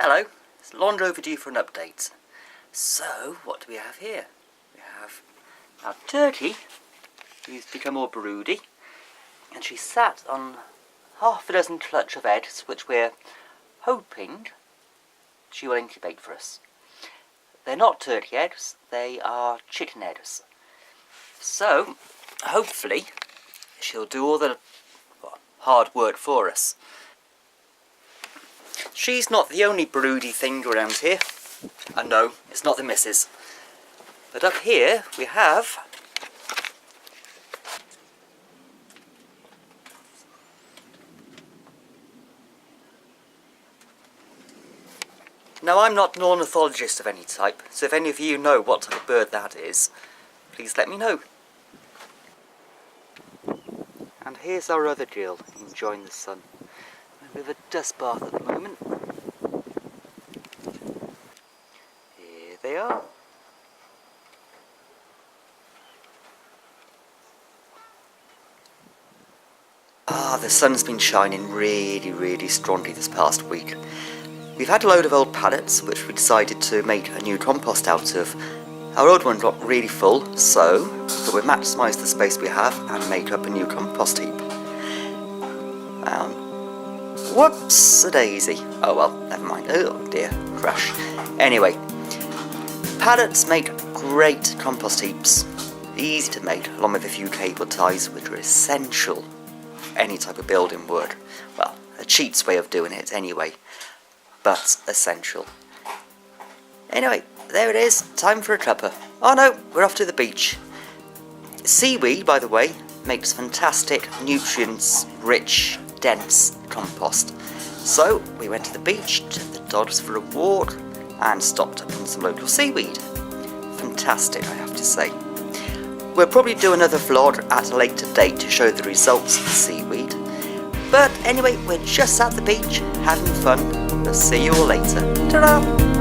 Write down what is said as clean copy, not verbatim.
Hello, it's long overdue for an update. So, what do we have here? We have our turkey, who's become more broody, and she sat on half a dozen clutch of eggs, which we're hoping she will incubate for us. They're not turkey eggs, they are chicken eggs. So, hopefully, she'll do all the hard work for us. She's not the only broody thing around here. And no, it's not the missus. But up here we have Now, I'm not an ornithologist of any type, so if any of you know what type of bird that is, please let me know. And here's our other Jill, enjoying the sun. A bit of a dust bath at the moment. Here they are. The sun's been shining really strongly this past week. We've had a load of old pallets which we decided to make a new compost out of. Our old one got really full, so we'll maximise the space we have and make up a new compost heap. Whoops-a-daisy. Oh well, never mind. Oh dear, crash. Anyway, pallets make great compost heaps. Easy to make, along with a few cable ties, which are essential for any type of building work. Well, a cheat's way of doing it anyway, but essential. Anyway, there it is, time for a cuppa. Oh no, we're off to the beach. Seaweed, by the way, makes fantastic, nutrients-rich, dense compost. So, we went to the beach, took the dogs for a walk, and stocked up on some local seaweed. Fantastic, I have to say. We'll probably do another vlog at a later date to show the results of the seaweed. But anyway, we're just at the beach, having fun. We'll see you all later. Ta-da!